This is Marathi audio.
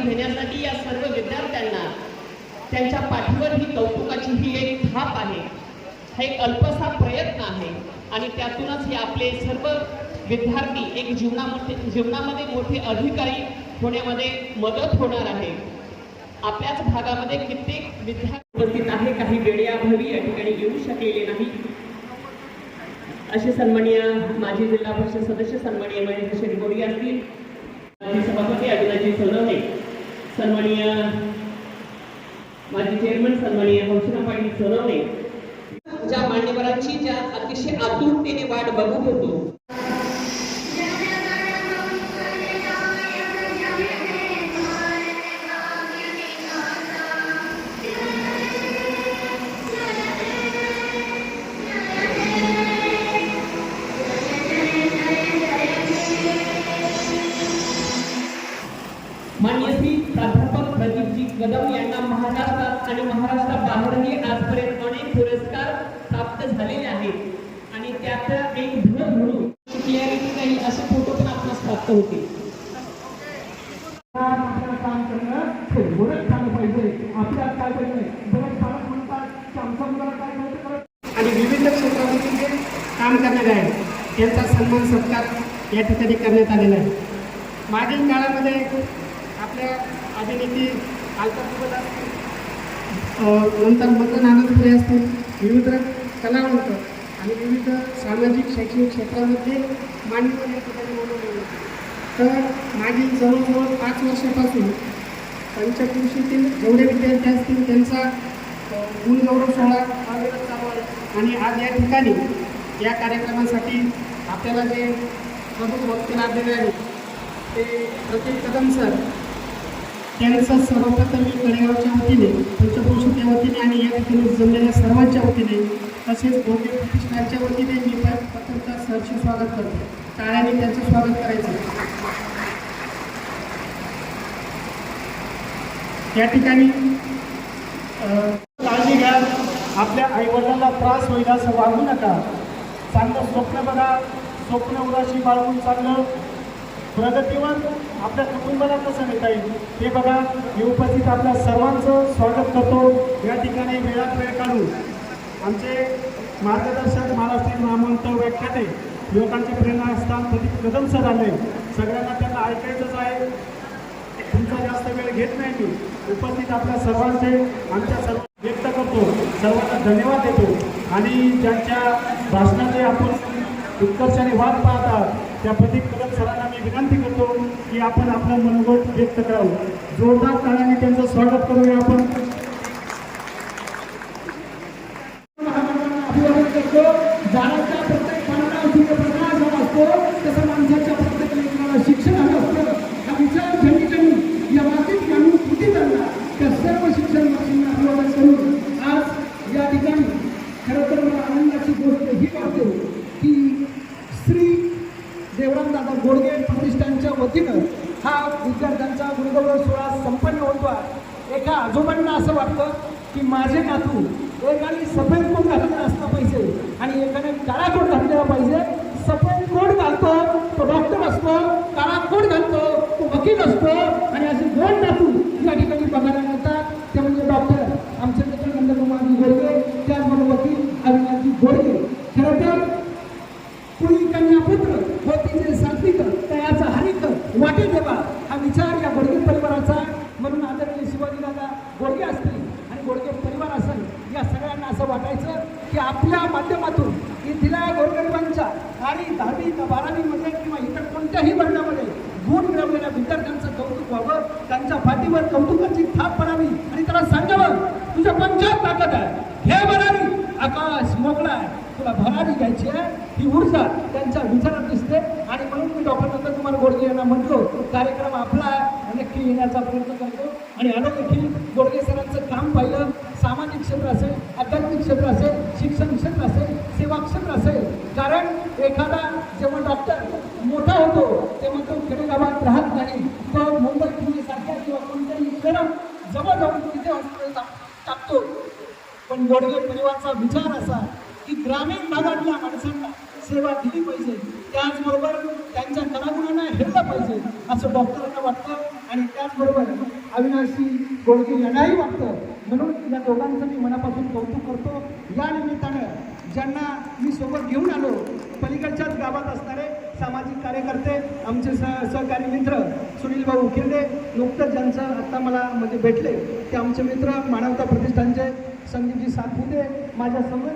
घेण्यासाठी या सर्व विद्यार्थ्यांना त्यांच्या पाठीवर ही कौतुकाची ही एक थाप आहे, हा एक अल्पसा प्रयत्न आहे आणि त्यातूनच हे आपले सर्व विद्यार्थी एक जीवनामध्ये मोठे अधिकारी होण्यामध्ये मदत होणार आहे। आपल्याच भागामध्ये कित्येक विद्यार्थी उपस्थित आहे, काही वेळेअभावी या ठिकाणी येऊ शकलेले नाही। असे सन्माननीय माजी जिल्हा परिषद सदस्य सन्माननीय महेश शेटगोडी असतील, माजी सभापती अविनाशजी सोनवणे, सन्माननीय माजी चेअरमन सन्माननीय हौसना पाटील सोनवणे, ज्या मान्यवरांची ज्या अतिशय आतुरतेने वाट बघत होतो। माननीय श्री प्राध्यापक प्रदीपजी कदम यांना महाराष्ट्रात आणि महाराष्ट्राबाहेरही आजपर्यंत अनेक पुरस्कार प्राप्त झालेले आहेत आणि त्यात एक भर म्हणून क्लिअरिटी राहील असे फोटो पण आपल्यास प्राप्त होते। काम करणं बरंच झालं पाहिजे, आपल्याला काय पाहिजे बरंच पालक म्हणतात की आमचा मुलाला काय नव्हतं आणि विविध क्षेत्रामध्ये जे काम करणारे आहेत त्यांचा सन्मान सत्कार या ठिकाणी करण्यात आलेला आहे। मागील काळामध्ये आपल्या अभिनेत्री अलका असतील, नंतर मदन आनंदपुरे असतील, विविध कलावंत आणि विविध सामाजिक शैक्षणिक क्षेत्रामध्ये मान्यवर या ठिकाणी बोलवले। तर मागील जवळजवळ 5 वर्षापासून पंचक्रोशीतील जेवढे विद्यार्थी असतील त्यांचा गुणगौरव सोहळा चालू आहे आणि आज या ठिकाणी या कार्यक्रमासाठी आपल्याला जे प्रमुख वक्ते लाभलेले आहेत ते प्रदीप कदम सर, त्यांचं सर्वप्रथम मी कडेगावच्या वतीने, पंचक्रोशीच्या वतीने आणि या ठिकाणी जमलेल्या सर्वांच्या वतीने तसेच गोटे प्रतिष्ठानच्या वतीने मी प्रथमतः सरचे स्वागत करतो। टाळ्याने त्यांचं स्वागत करायचं। या ठिकाणी काळजी घ्या, आपल्या आईवडिलांना त्रास होईल असं वागू नका, चांगलं स्वप्न बघा, स्वप्न उदाशी बाळगून चांगलं प्रगतीवर आपल्या कुटुंबाला कसं नेता येईल हे बघा। मी उपस्थित आपल्या सर्वांचं स्वागत करतो। या ठिकाणी वेळात वेळ काढून आमचे मार्गदर्शक महाराष्ट्रीयन नामवंत व्याख्याते युवकांचे प्रेरणास्थान प्रदीप कदम सर आले, सगळ्यांना त्यांना ऐकायचंच आहे, तुमचा जास्त वेळ घेत नाही। मी उपस्थित आपल्या सर्वांचे आमच्या सर्व व्यक्त करतो, सर्वांना धन्यवाद देतो आणि ज्यांच्या भाषणाचे आपण उत्कर्षाने वाट पाहतात त्या प्रदीप कदम सरांना मी विनंती करतो की आपण आपलं मनोगत व्यक्त करावं। जोरदार टाळ्याने त्यांचं स्वागत करूया आपण। अभिवादन करतो। झाडाच्या प्रत्येक पानाला सूर्यप्रकाश हवा असतो तसं माणसाच्या प्रत्येक लेकराला शिक्षण हवं असतं। हा विचार ज्यांनी या मातीत माणूस किती चालला त्या सर्व शिक्षण माणसांना अभिवादन करून आज या ठिकाणी खरं तर मला आनंदाची गोष्ट ही वाटते की श्री देवरामदादा गोडगे प्रतिष्ठानच्या वतीनं हा विद्यार्थ्यांचा गुणगौरव सोहळा संपन्न होतो आहे। एका आजोबांना असं वाटतं की माझे नातू एकाने सफेद कोट घातलेला असला पाहिजे आणि एकाने काळा कोट घातलेला पाहिजे। सफेद कोट घालतो तो डॉक्टर असतो, काळा कोट घालतो तो वकील असतो आणि असे 2 नातू या ठिकाणी बघायला मिळतात, ते म्हणजे डॉक्टर आमचे मित्र नंदकुमारजी गोडगे, त्याचबरोबर वकील अविनाशजी गोडगे। खरं तर कुणी कन्या पुत्र होतीचे सात्विक तयाचा हरिक वाटे देवा हा विचार या गोडगे परिवाराचा, म्हणून आदरणीय शिवाजीदादा गोडगे असतील आणि गोडगे परिवार असेल या सगळ्यांना असं वाटायचं की आपल्या माध्यमातून इथल्या गोरगरिबांच्या आणि 10वी का 12वीमध्ये किंवा इतर कोणत्याही वर्गामध्ये गुण मिळवलेल्या विद्यार्थ्यांचं कौतुक व्हावं, त्यांच्या पाठीवर कौतुकाची थाप पडावी आणि त्याला सांगावं तुझ्या पंचायत ताकद आहे, हे बनावी आकाश मोकळा आहे, तुला भरारी घ्यायची आहे, ही ऊर्जा त्यांच्या विचारात दिसते। आणि म्हणून मी डॉक्टर नंदकुमार गोडगे यांना म्हटलो कार्यक्रम आपला नक्की येण्याचा प्रयत्न करतो आणि अनेक गोडगे सरांचं काम पाहिलं, सामाजिक क्षेत्र असेल, आध्यात्मिक क्षेत्र असेल, शिक्षण क्षेत्र असेल, सेवा क्षेत्र असेल। कारण एखादा जेव्हा डॉक्टर मोठा होतो तेव्हा तो खेडेगावात राहत नाही, तो मुंबई पुणे सारख्या किंवा कोणत्याही शहरात जवळ जाऊन तिथे हॉस्पिटल टाकतो। पण गोडगे परिवारचा विचार असा की ग्रामीण भागातल्या माणसांना सेवा दिली पाहिजे, त्याचबरोबर त्यांच्या कलागुणांना हेरलं पाहिजे असं डॉक्टरांना वाटतं। आणि त्याचबरोबर अविनाशी गोडके यांनाही वाटतं. म्हणून या दोघांचं मी मनापासून कौतुक करतो. या निमित्तानं ज्यांना मी सोबत घेऊन आलो, पलीकडच्याच गावात असणारे सामाजिक कार्यकर्ते, आमचे सहकारी मित्र सुनील भाऊ उकिरडे, नुकतंच ज्यांचं आत्ता मला म्हणजे भेटले ते आमचे मित्र मानवता प्रतिष्ठानचे संदीपजी सातपुते, माझ्या समोर